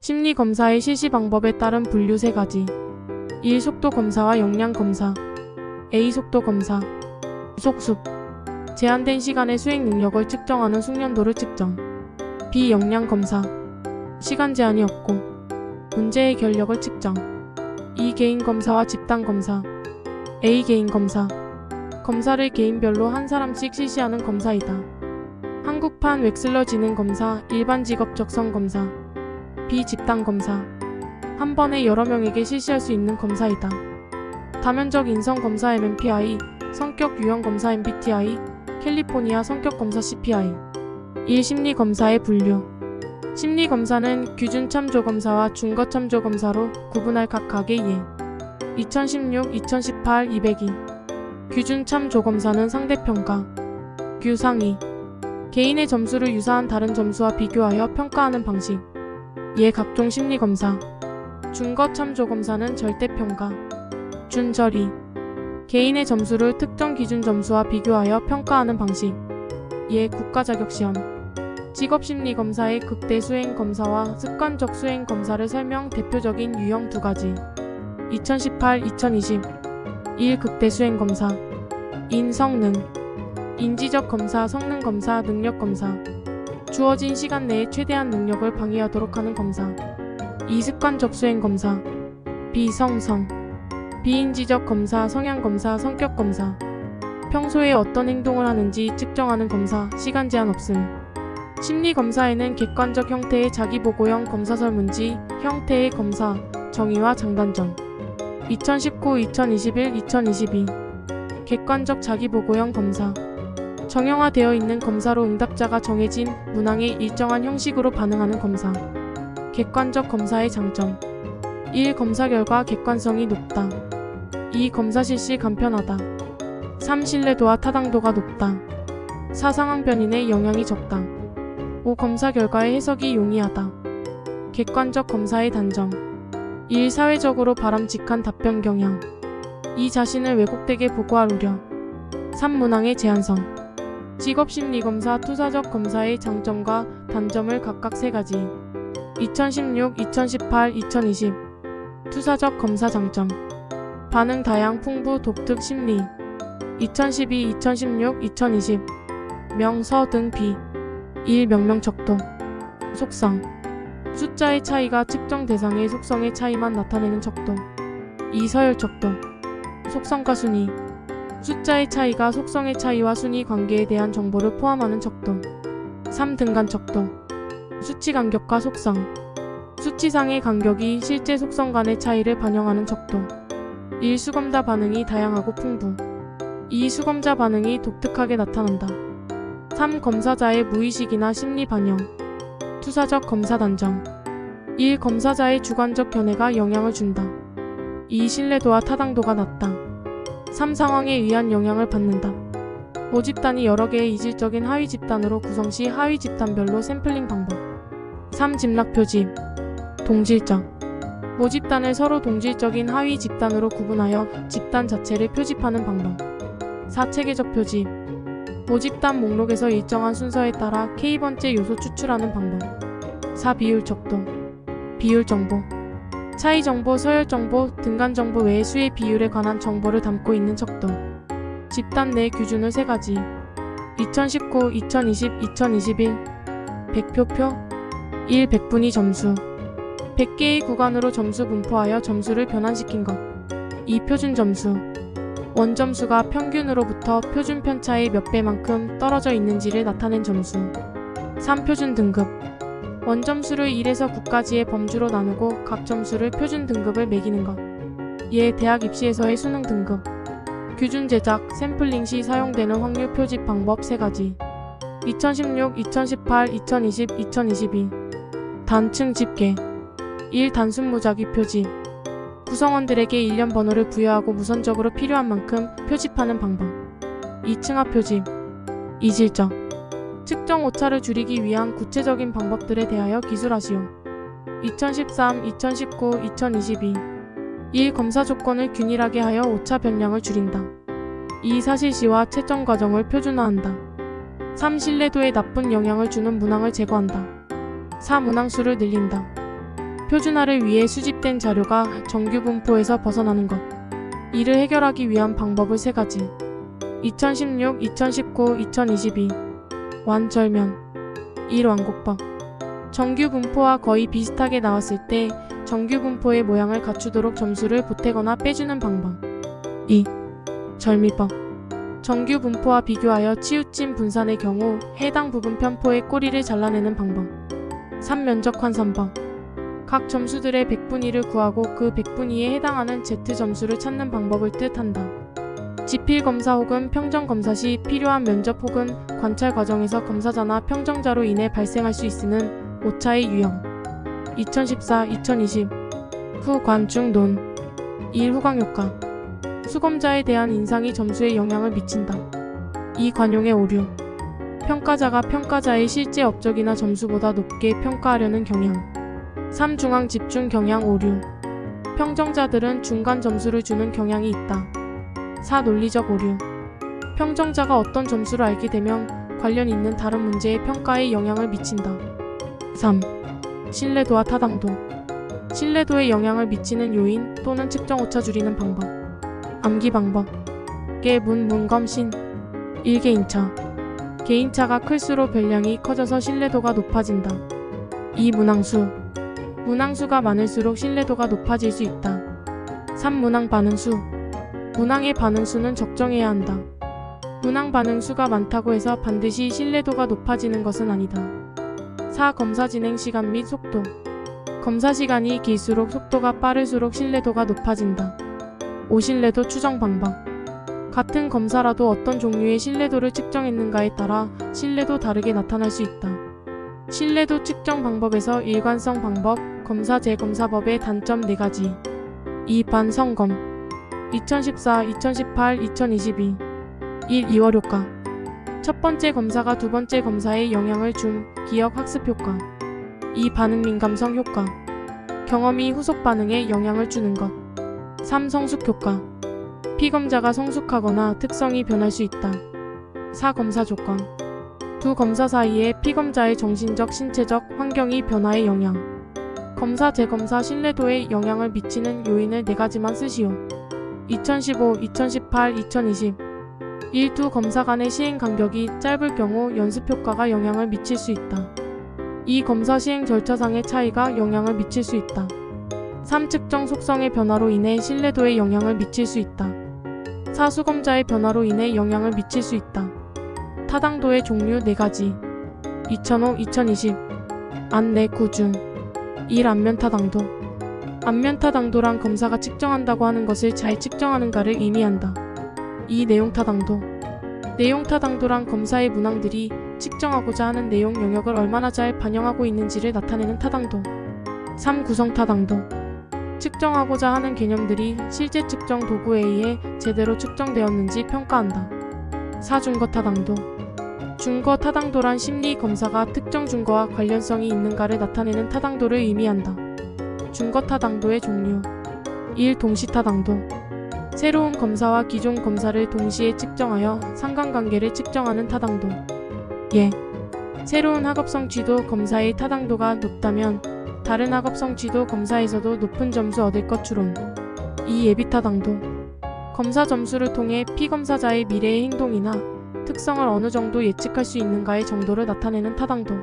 심리검사의 실시 방법에 따른 분류 3가지. 1. 속도검사와 역량검사. A. 속도검사. 속습. 제한된 시간의 수행 능력을 측정하는 숙련도를 측정. B. 역량검사. 시간 제한이 없고 문제 해결력을 측정. 2. 개인검사와 집단검사. A. 개인검사. 검사를 개인별로 한 사람씩 실시하는 검사이다. 한국판 웩슬러 지능검사, 일반 직업 적성 검사. B. 집단검사. 한 번에 여러 명에게 실시할 수 있는 검사이다. 다면적 인성검사 MMPI, 성격 유형검사 MBTI, 캘리포니아 성격검사 CPI. 1. 심리검사의 분류. 심리검사는 규준참조검사와 준거참조검사로 구분할 각각의 예. 2016, 2018, 202. 규준참조검사는 상대평가. 규상위. 개인의 점수를 유사한 다른 점수와 비교하여 평가하는 방식. 예. 각종 심리검사. 준거참조검사는 절대평가. 준저리. 개인의 점수를 특정 기준 점수와 비교하여 평가하는 방식. 예. 국가자격시험. 직업심리검사의 극대 수행검사와 습관적 수행검사를 설명. 대표적인 유형 2가지. 2018, 2020. 1. 극대 수행검사. 인성능. 인지적 검사, 성능검사, 능력검사. 주어진 시간 내에 최대한 능력을 방해하도록 하는 검사. 2. 습관적 수행검사. 비성성. 비인지적 검사, 성향검사, 성격검사. 평소에 어떤 행동을 하는지 측정하는 검사, 시간 제한 없음. 심리검사에는 객관적 형태의 자기보고형 검사설문지, 형태의 검사, 정의와 장단점. 2019, 2021, 2022. 객관적 자기보고형 검사. 정형화되어 있는 검사로 응답자가 정해진 문항에 일정한 형식으로 반응하는 검사. 객관적 검사의 장점. 1. 검사 결과 객관성이 높다. 2. 검사 실시 간편하다. 3. 신뢰도와 타당도가 높다. 4. 상황 변인에 영향이 적다. 5. 검사 결과의 해석이 용이하다. 객관적 검사의 단점. 1. 사회적으로 바람직한 답변 경향. 2. 자신을 왜곡되게 보고할 우려. 3. 문항의 제한성. 직업심리검사 투사적 검사의 장점과 단점을 각각 3가지. 2016, 2018, 2020. 투사적 검사 장점. 반응 다양 풍부 독특 심리. 2012, 2016, 2020. 명서 등 비. 1. 명명척도. 속성. 숫자의 차이가 측정 대상의 속성의 차이만 나타내는 척도. 2. 서열척도. 속성과 순위. 숫자의 차이가 속성의 차이와 순위 관계에 대한 정보를 포함하는 척도. 3. 등간척도. 수치 간격과 속성. 수치상의 간격이 실제 속성 간의 차이를 반영하는 척도. 1. 수검자 반응이 다양하고 풍부. 2. 수검자 반응이 독특하게 나타난다. 3. 검사자의 무의식이나 심리 반영. 투사적 검사 단점. 1. 검사자의 주관적 견해가 영향을 준다. 2. 신뢰도와 타당도가 낮다. 3. 상황에 의한 영향을 받는다. 모집단이 여러 개의 이질적인 하위 집단으로 구성 시 하위 집단별로 샘플링 방법. 3. 집락 표집. 동질적. 모집단을 서로 동질적인 하위 집단으로 구분하여 집단 자체를 표집하는 방법. 4. 체계적 표집. 모집단 목록에서 일정한 순서에 따라 K번째 요소 추출하는 방법. 4. 비율 척도. 비율 정보. 차이 정보, 서열 정보, 등간 정보 외의 수의 비율에 관한 정보를 담고 있는 척도. 집단 내 규준을 3가지. 2019, 2020, 2021. 100표표. 1. 100분위 점수. 100개의 구간으로 점수 분포하여 점수를 변환시킨 것. 2. 표준 점수. 원점수가 평균으로부터 표준 편차의 몇 배만큼 떨어져 있는지를 나타낸 점수. 3. 표준 등급. 원점수를 1에서 9까지의 범주로 나누고 각 점수를 표준 등급을 매기는 것. 예. 대학 입시에서의 수능 등급. 규준 제작, 샘플링 시 사용되는 확률 표집 방법 3가지. 2016, 2018, 2020, 2022. 단층 집계. 1. 단순 무작위 표집. 구성원들에게 일련 번호를 부여하고 무선적으로 필요한 만큼 표집하는 방법. 2. 층합 표집. 이질적. 측정 오차를 줄이기 위한 구체적인 방법들에 대하여 기술하시오. 2013, 2019, 2022. 1. 검사 조건을 균일하게 하여 오차 변량을 줄인다. 2. 사실시와 채점 과정을 표준화한다. 3. 신뢰도에 나쁜 영향을 주는 문항을 제거한다. 4. 문항 수를 늘린다. 표준화를 위해 수집된 자료가 정규 분포에서 벗어나는 것. 이를 해결하기 위한 방법을 3가지. 2016, 2019, 2022. 완절면. 1. 완곡법. 정규 분포와 거의 비슷하게 나왔을 때 정규 분포의 모양을 갖추도록 점수를 보태거나 빼주는 방법. 2. 절미법. 정규 분포와 비교하여 치우침 분산의 경우 해당 부분 편포의 꼬리를 잘라내는 방법. 3. 면적 환산법. 각 점수들의 100분의 1을 구하고 그 100분의 2에 해당하는 Z점수를 찾는 방법을 뜻한다. 지필검사 혹은 평정검사 시 필요한 면접 혹은 관찰 과정에서 검사자나 평정자로 인해 발생할 수 있는 오차의 유형. 2014-2020 후관중 논. 1. 후광효과. 수검자에 대한 인상이 점수에 영향을 미친다. 2. 관용의 오류. 평가자가 평가자의 실제 업적이나 점수보다 높게 평가하려는 경향. 3. 중앙 집중 경향 오류. 평정자들은 중간 점수를 주는 경향이 있다. 4. 논리적 오류. 평정자가 어떤 점수를 알게 되면 관련 있는 다른 문제의 평가에 영향을 미친다. 3. 신뢰도와 타당도. 신뢰도에 영향을 미치는 요인 또는 측정 오차 줄이는 방법. 암기 방법. 문검신. 1. 개인차. 개인차가 클수록 별량이 커져서 신뢰도가 높아진다. 2. 문항수. 문항수가 많을수록 신뢰도가 높아질 수 있다. 3. 문항 반응수. 문항의 반응수는 적정해야 한다. 문항 반응수가 많다고 해서 반드시 신뢰도가 높아지는 것은 아니다. 4. 검사 진행 시간 및 속도. 검사 시간이 길수록 속도가 빠를수록 신뢰도가 높아진다. 5. 신뢰도 추정 방법. 같은 검사라도 어떤 종류의 신뢰도를 측정했는가에 따라 신뢰도 다르게 나타날 수 있다. 신뢰도 측정 방법에서 일관성 방법, 검사 재검사법의 단점 4가지. 2. 반성검. 2014, 2018, 2022. 1. 2월 효과. 첫 번째 검사가 두 번째 검사에 영향을 준 기억 학습 효과. 2. 반응 민감성 효과. 경험이 후속 반응에 영향을 주는 것. 3. 성숙 효과. 피검자가 성숙하거나 특성이 변할 수 있다. 4. 검사 조건. 두 검사 사이에 피검자의 정신적, 신체적, 환경이 변화에 영향. 검사, 재검사 신뢰도에 영향을 미치는 요인을 4가지만 쓰시오. 2015, 2018, 2020. 1. 두 검사 간의 시행 간격이 짧을 경우 연습 효과가 영향을 미칠 수 있다. 2. 검사 시행 절차상의 차이가 영향을 미칠 수 있다. 3. 측정 속성의 변화로 인해 신뢰도에 영향을 미칠 수 있다. 4. 수검자의 변화로 인해 영향을 미칠 수 있다. 타당도의 종류 4가지. 2005, 2020. 안내 구중. 1. 안면 타당도. 안면 타당도란 검사가 측정한다고 하는 것을 잘 측정하는가를 의미한다. 2. 내용 타당도. 내용 타당도란 검사의 문항들이 측정하고자 하는 내용 영역을 얼마나 잘 반영하고 있는지를 나타내는 타당도. 3. 구성 타당도. 측정하고자 하는 개념들이 실제 측정 도구에 의해 제대로 측정되었는지 평가한다. 4. 준거 타당도. 준거 타당도란 심리 검사가 특정 준거와 관련성이 있는가를 나타내는 타당도를 의미한다. 준거 타당도의 종류. 1. 동시 타당도. 새로운 검사와 기존 검사를 동시에 측정하여 상관관계를 측정하는 타당도. 예. 새로운 학업성 쥐도 검사의 타당도가 높다면 다른 학업성 쥐도 검사에서도 높은 점수 얻을 것 추론. 2. 예비 타당도. 검사 점수를 통해 피검사자의 미래의 행동이나 특성을 어느 정도 예측할 수 있는가의 정도를 나타내는 타당도.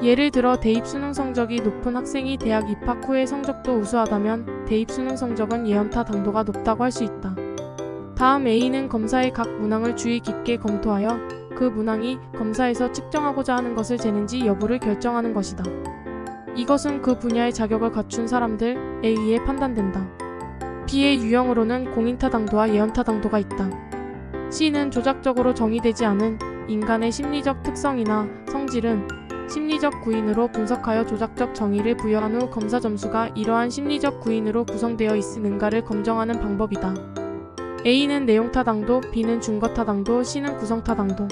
예를 들어 대입 수능 성적이 높은 학생이 대학 입학 후의 성적도 우수하다면 대입 수능 성적은 예언 타당도가 높다고 할 수 있다. 다음 A는 검사의 각 문항을 주의 깊게 검토하여 그 문항이 검사에서 측정하고자 하는 것을 재는지 여부를 결정하는 것이다. 이것은 그 분야의 자격을 갖춘 사람들에 의해 판단된다. B의 유형으로는 공인타당도와 예언타당도가 있다. C는 조작적으로 정의되지 않은 인간의 심리적 특성이나 성질은 심리적 구인으로 분석하여 조작적 정의를 부여한 후 검사 점수가 이러한 심리적 구인으로 구성되어 있는가를 검정하는 방법이다. A는 내용타당도, B는 준거타당도, C는 구성타당도.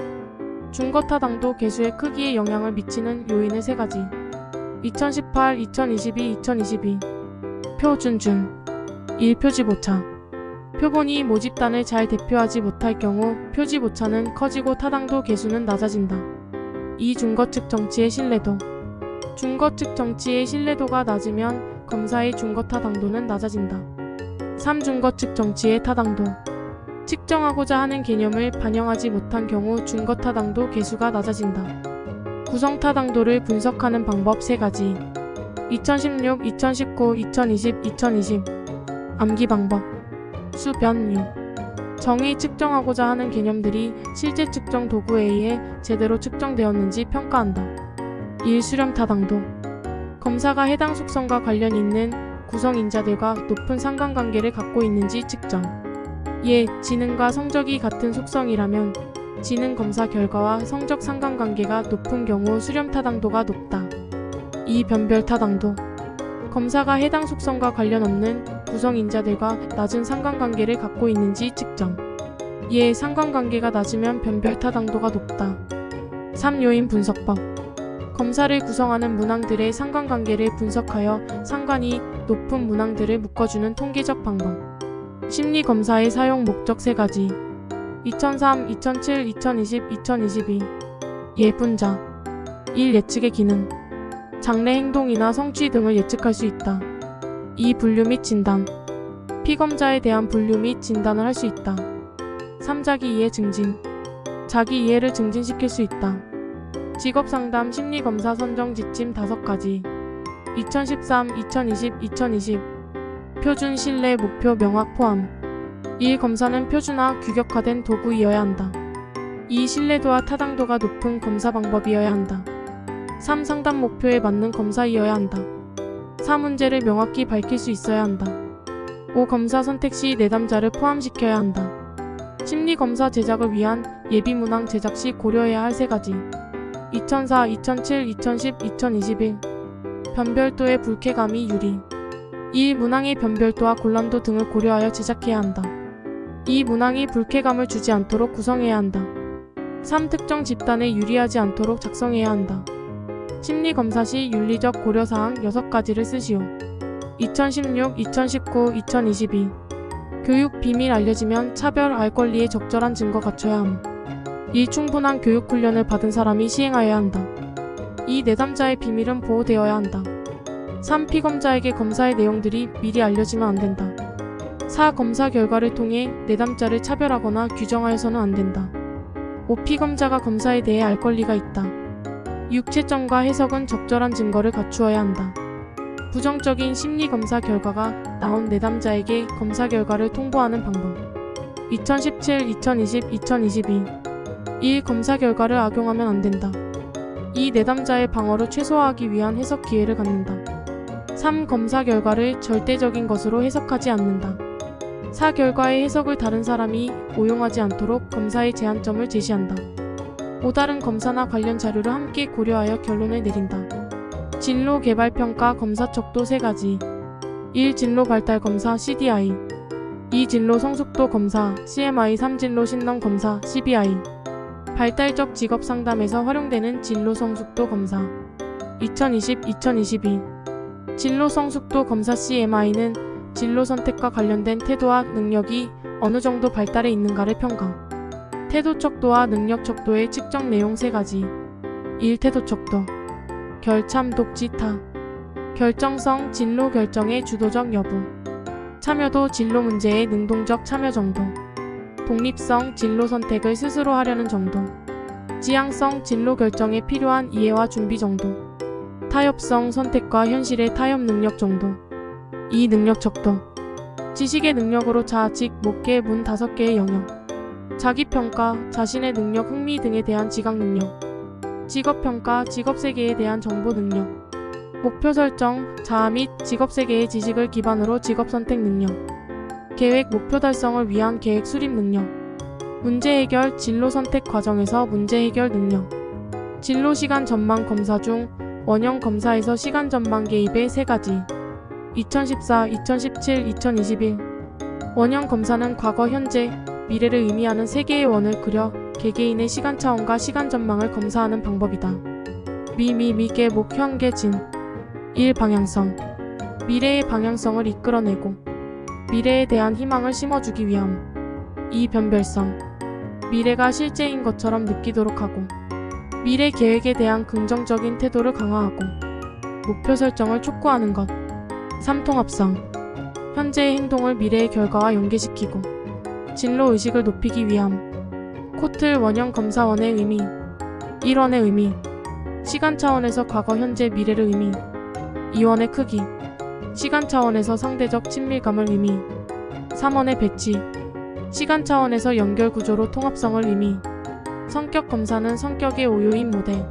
준거타당도 개수의 크기에 영향을 미치는 요인을 3가지. 2018, 2022, 2022. 표준준. 1. 표집 오차. 표본이 모집단을 잘 대표하지 못할 경우 표집 오차는 커지고 타당도 개수는 낮아진다. 2. 준거 측정치의 신뢰도. 준거 측 정치의 신뢰도가 낮으면 검사의 준거 타당도는 낮아진다. 3. 준거 측 정치의 타당도. 측정하고자 하는 개념을 반영하지 못한 경우 준거 타당도 계수가 낮아진다. 구성 타당도를 분석하는 방법 3가지. 2016, 2019, 2020, 2020. 암기 방법. 수, 변, 유. 정의 측정하고자 하는 개념들이 실제 측정 도구에 의해 제대로 측정되었는지 평가한다. 1. 수렴 타당도. 검사가 해당 속성과 관련 있는 구성인자들과 높은 상관관계를 갖고 있는지 측정. 예, 지능과 성적이 같은 속성이라면 지능 검사 결과와 성적 상관관계가 높은 경우 수렴 타당도가 높다. 2. 변별 타당도. 검사가 해당 속성과 관련 없는 구성인자들과 낮은 상관관계를 갖고 있는지 측정. 예, 상관관계가 낮으면 변별 타당도가 높다. 3. 요인 분석법. 검사를 구성하는 문항들의 상관관계를 분석하여 상관이 높은 문항들을 묶어주는 통계적 방법. 심리검사의 사용 목적 3가지. 2003, 2007, 2020, 2022. 예분자. 1. 예측의 기능. 장래 행동이나 성취 등을 예측할 수 있다. 2. 분류 및 진단. 피검자에 대한 분류 및 진단을 할 수 있다. 3. 자기 이해 증진. 자기 이해를 증진시킬 수 있다. 직업상담 심리검사 선정 지침 5가지. 2013, 2020, 2020. 표준 신뢰 목표 명확 포함. 1. 검사는 표준화 규격화된 도구이어야 한다. 2. 신뢰도와 타당도가 높은 검사 방법이어야 한다. 3. 상담 목표에 맞는 검사이어야 한다. 4. 문제를 명확히 밝힐 수 있어야 한다. 5. 검사 선택 시 내담자를 포함시켜야 한다. 심리검사 제작을 위한 예비문항 제작 시 고려해야 할 3가지. 2004, 2007, 2010, 2021. 변별도의 불쾌감이 유리. 1. 문항의 변별도와 곤란도 등을 고려하여 제작해야 한다. 2. 문항이 불쾌감을 주지 않도록 구성해야 한다. 3. 특정 집단에 유리하지 않도록 작성해야 한다. 심리검사 시 윤리적 고려사항 6가지를 쓰시오. 2016, 2019, 2022. 교육 비밀 알려지면 차별 알 권리에 적절한 증거 갖춰야 함. 1. 충분한 교육 훈련을 받은 사람이 시행하여야 한다. 2. 내담자의 비밀은 보호되어야 한다. 3. 피검자에게 검사의 내용들이 미리 알려지면 안 된다. 4. 검사 결과를 통해 내담자를 차별하거나 규정하여서는 안 된다. 5. 피검자가 검사에 대해 알 권리가 있다. 6. 채점과 해석은 적절한 증거를 갖추어야 한다. 부정적인 심리검사 결과가 나온 내담자에게 검사 결과를 통보하는 방법. 2017, 2020, 2022. 1. 검사 결과를 악용하면 안 된다. 2. 내담자의 방어를 최소화하기 위한 해석 기회를 갖는다. 3. 검사 결과를 절대적인 것으로 해석하지 않는다. 4. 결과의 해석을 다른 사람이 오용하지 않도록 검사의 제한점을 제시한다. 5. 다른 검사나 관련 자료를 함께 고려하여 결론을 내린다. 진로 개발 평가 검사 척도 3가지. 1. 진로 발달 검사 CDI. 2. 진로 성숙도 검사 CMI. 3. 진로 신능 검사 CBI. 발달적 직업 상담에서 활용되는 진로 성숙도 검사. 2020-2022. 진로 성숙도 검사 CMI는 진로 선택과 관련된 태도와 능력이 어느 정도 발달해 있는가를 평가. 태도 척도와 능력 척도의 측정 내용 3가지. 1. 태도 척도. 결참 독지타. 결정성 진로 결정의 주도적 여부. 참여도 진로 문제의 능동적 참여 정도. 독립성 진로 선택을 스스로 하려는 정도. 지향성 진로 결정에 필요한 이해와 준비 정도. 타협성 선택과 현실의 타협 능력 정도. 2. 능력 척도. 지식의 능력으로 자직, 목계, 문 5개의 영역. 자기평가, 자신의 능력, 흥미 등에 대한 지각 능력. 직업평가, 직업세계에 대한 정보 능력. 목표 설정, 자아 및 직업세계의 지식을 기반으로 직업선택 능력. 계획, 목표 달성을 위한 계획 수립 능력. 문제 해결, 진로 선택 과정에서 문제 해결 능력. 진로 시간 전망 검사 중 원형 검사에서 시간 전망 개입의 3가지. 2014, 2017, 2021. 원형 검사는 과거, 현재, 미래를 의미하는 3개의 원을 그려 개개인의 시간 차원과 시간 전망을 검사하는 방법이다. 미계, 목, 현계, 진. 1. 방향성. 미래의 방향성을 이끌어내고 미래에 대한 희망을 심어주기 위함. 2. 변별성. 미래가 실제인 것처럼 느끼도록 하고 미래 계획에 대한 긍정적인 태도를 강화하고 목표 설정을 촉구하는 것. 3. 통합성. 현재의 행동을 미래의 결과와 연계시키고 진로 의식을 높이기 위함. 코틀 원형 검사원의 의미. 1원의 의미. 시간 차원에서 과거, 현재, 미래를 의미. 2원의 크기. 시간 차원에서 상대적 친밀감을 의미. 3원의 배치. 시간 차원에서 연결 구조로 통합성을 의미. 성격 검사는 성격의 오요인 모델.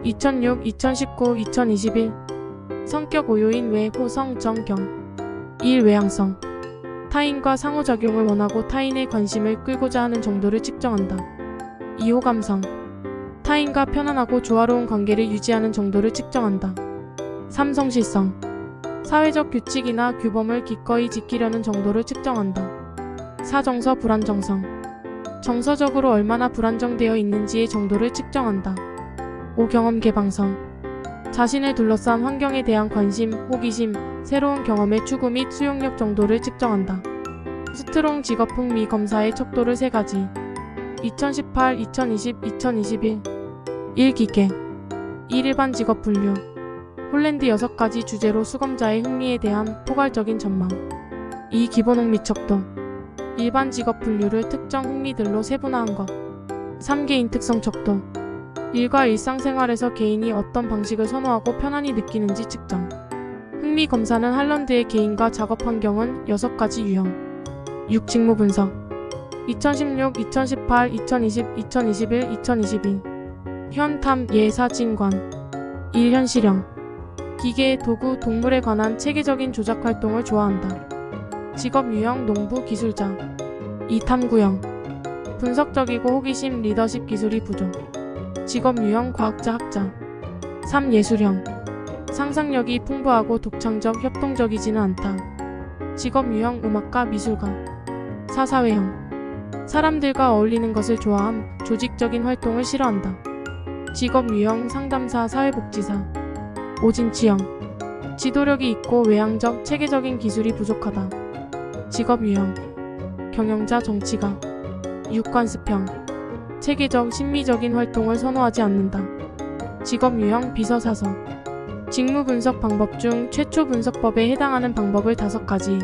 2006, 2019, 2021. 성격 오요인 외 호성 정경. 1. 외향성. 타인과 상호작용을 원하고 타인의 관심을 끌고자 하는 정도를 측정한다. 2. 호감성. 타인과 편안하고 조화로운 관계를 유지하는 정도를 측정한다. 3. 성실성. 사회적 규칙이나 규범을 기꺼이 지키려는 정도를 측정한다. 4. 정서 불안정성. 정서적으로 얼마나 불안정되어 있는지의 정도를 측정한다. 5. 경험 개방성. 자신을 둘러싼 환경에 대한 관심, 호기심, 새로운 경험의 추구 및 수용력 정도를 측정한다. 스트롱 직업 흥미 검사의 척도를 3가지. 2018, 2020, 2021. 1. 기계. 1. 일반 직업 분류. 홀랜드 6가지 주제로 수검자의 흥미에 대한 포괄적인 전망. 2. 기본 흥미 척도. 일반 직업 분류를 특정 흥미들로 세분화한 것. 3. 개인 특성 척도. 일과 일상생활에서 개인이 어떤 방식을 선호하고 편안히 느끼는지 측정. 흥미 검사는 할런드의 개인과 작업 환경은 6가지 유형. 6. 직무 분석. 2016, 2018, 2020, 2021, 2022. 현탐 예사진관. 1. 현실형. 기계, 도구, 동물에 관한 체계적인 조작 활동을 좋아한다. 직업 유형 농부 기술자. 2. 탐구형. 분석적이고 호기심, 리더십 기술이 부족. 직업 유형 과학자, 학자. 3. 예술형. 상상력이 풍부하고 독창적, 협동적이지는 않다. 직업 유형 음악가, 미술가. 4. 사회형. 사람들과 어울리는 것을 좋아함, 조직적인 활동을 싫어한다. 직업 유형 상담사, 사회복지사. 5. 진취형. 지도력이 있고 외향적, 체계적인 기술이 부족하다. 직업 유형 경영자, 정치가. 6. 관습형. 체계적, 심미적인 활동을 선호하지 않는다. 직업 유형 비서사서. 직무 분석 방법 중 최초 분석법에 해당하는 방법을 5가지.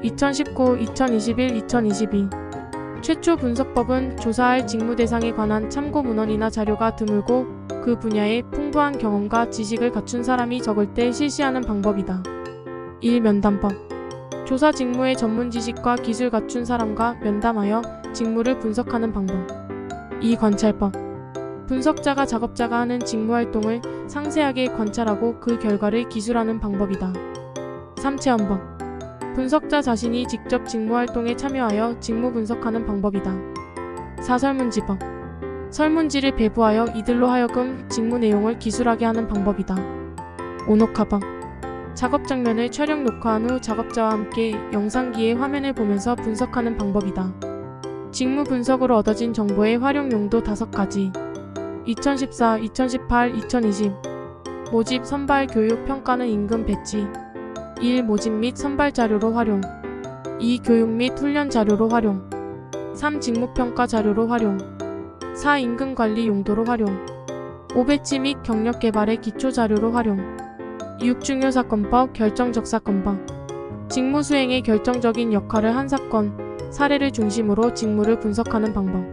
2019, 2021, 2022. 최초 분석법은 조사할 직무 대상에 관한 참고 문헌이나 자료가 드물고 그 분야에 풍부한 경험과 지식을 갖춘 사람이 적을 때 실시하는 방법이다. 1. 면담법. 조사 직무의 전문 지식과 기술 갖춘 사람과 면담하여 직무를 분석하는 방법. 2. 관찰법. 분석자가 작업자가 하는 직무 활동을 상세하게 관찰하고 그 결과를 기술하는 방법이다. 3. 체험법. 분석자 자신이 직접 직무 활동에 참여하여 직무 분석하는 방법이다. 4. 설문지법. 설문지를 배부하여 이들로 하여금 직무 내용을 기술하게 하는 방법이다. 5. 녹화법. 작업 장면을 촬영 녹화한 후 작업자와 함께 영상기의 화면을 보면서 분석하는 방법이다. 직무 분석으로 얻어진 정보의 활용 용도 5가지. 2014, 2018, 2020. 모집, 선발, 교육, 평가는 임금 배치. 1. 모집 및 선발 자료로 활용. 2. 교육 및 훈련 자료로 활용. 3. 직무평가 자료로 활용. 4. 임금 관리 용도로 활용. 5. 배치 및 경력 개발의 기초 자료로 활용. 6. 중요 사건법, 결정적 사건법. 직무 수행에 결정적인 역할을 한 사건, 사례를 중심으로 직무를 분석하는 방법.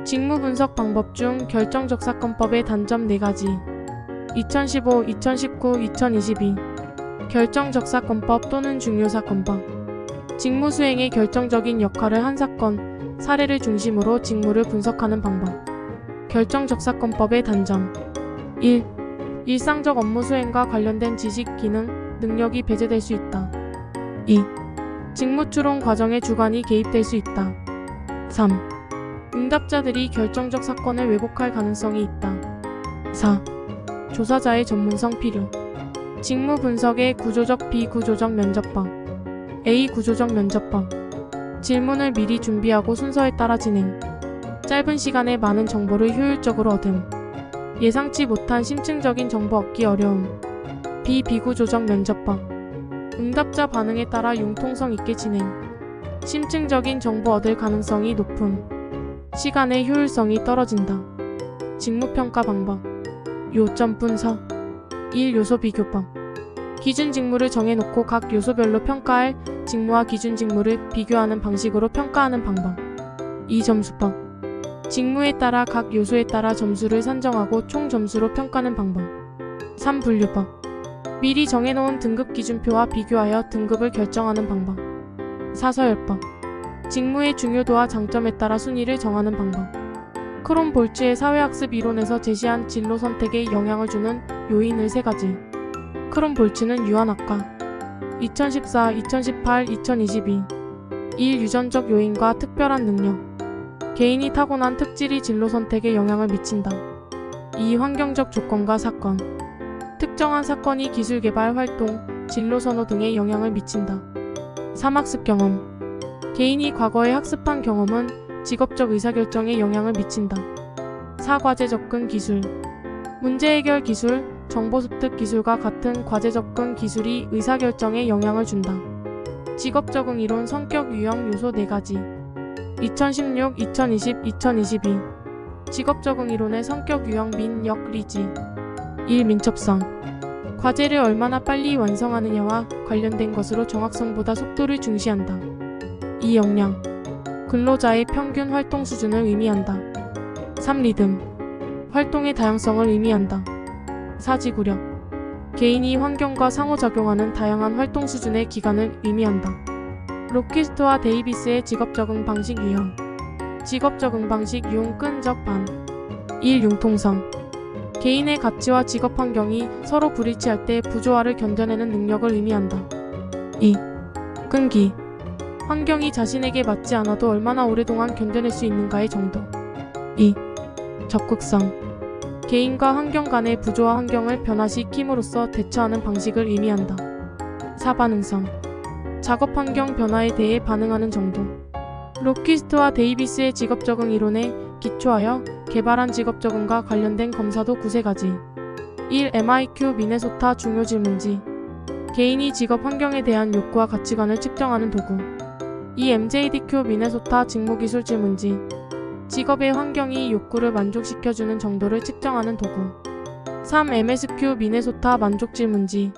직무 분석 방법 중 결정적 사건법의 단점 4가지. 2015, 2019, 2022. 결정적 사건법 또는 중요 사건법. 직무 수행에 결정적인 역할을 한 사건, 사례를 중심으로 직무를 분석하는 방법. 결정적 사건법의 단점. 1. 일상적 업무 수행과 관련된 지식, 기능, 능력이 배제될 수 있다. 2. 직무 추론 과정에 주관이 개입될 수 있다. 3. 응답자들이 결정적 사건을 왜곡할 가능성이 있다. 4. 조사자의 전문성 필요. 직무 분석의 구조적, 비구조적 면접법. A. 구조적 면접법. 질문을 미리 준비하고 순서에 따라 진행. 짧은 시간에 많은 정보를 효율적으로 얻음. 예상치 못한 심층적인 정보 얻기 어려움. B. 비구조적 면접법. 응답자 반응에 따라 융통성 있게 진행. 심층적인 정보 얻을 가능성이 높음. 시간의 효율성이 떨어진다. 직무평가 방법. 요점 분석. 1. 요소 비교법. 기준 직무를 정해놓고 각 요소별로 평가할 직무와 기준 직무를 비교하는 방식으로 평가하는 방법. 2. 점수법. 직무에 따라 각 요소에 따라 점수를 산정하고 총 점수로 평가하는 방법. 3. 분류법. 미리 정해놓은 등급 기준표와 비교하여 등급을 결정하는 방법. 4. 서열법. 직무의 중요도와 장점에 따라 순위를 정하는 방법. 크롬 볼츠의 사회학습 이론에서 제시한 진로 선택에 영향을 주는 요인을 3가지. 크롬 볼츠는 유한학과 2014, 2018, 2022 1. 유전적 요인과 특별한 능력. 개인이 타고난 특질이 진로 선택에 영향을 미친다. 2. 환경적 조건과 사건. 특정한 사건이 기술 개발 활동, 진로 선호 등에 영향을 미친다. 3. 학습 경험. 개인이 과거에 학습한 경험은 직업적 의사결정에 영향을 미친다. 4. 과제 접근 기술. 문제 해결 기술, 정보 습득 기술과 같은 과제 접근 기술이 의사결정에 영향을 준다. 직업 적응 이론 성격 유형 요소 4가지. 2016, 2020, 2022 직업 적응 이론의 성격 유형 민역 리지. 1. 민첩성. 과제를 얼마나 빨리 완성하느냐와 관련된 것으로 정확성보다 속도를 중시한다. 2. 역량. 근로자의 평균 활동 수준을 의미한다. 3. 리듬. 활동의 다양성을 의미한다. 4. 지구력. 개인이 환경과 상호작용하는 다양한 활동 수준의 기간을 의미한다. 로키스트와 데이비스의 직업 적응 방식 유형. 직업 적응 방식 융 끈적 반. 1. 융통성. 개인의 가치와 직업 환경이 서로 불일치할 때 부조화를 견뎌내는 능력을 의미한다. 2. 끈기. 환경이 자신에게 맞지 않아도 얼마나 오랫동안 견뎌낼 수 있는가의 정도. 2. 적극성. 개인과 환경 간의 부조화 환경을 변화시킴으로써 대처하는 방식을 의미한다. 4. 반응성. 작업 환경 변화에 대해 반응하는 정도. 로키스트와 데이비스의 직업 적응 이론에 기초하여 개발한 직업 적응과 관련된 검사도 9가지. 1. MIQ 미네소타 중요 질문지. 개인이 직업 환경에 대한 욕구와 가치관을 측정하는 도구. 2. MJDQ 미네소타 직무기술 질문지. 직업의 환경이 욕구를 만족시켜주는 정도를 측정하는 도구. 3. MSQ 미네소타 만족 질문지.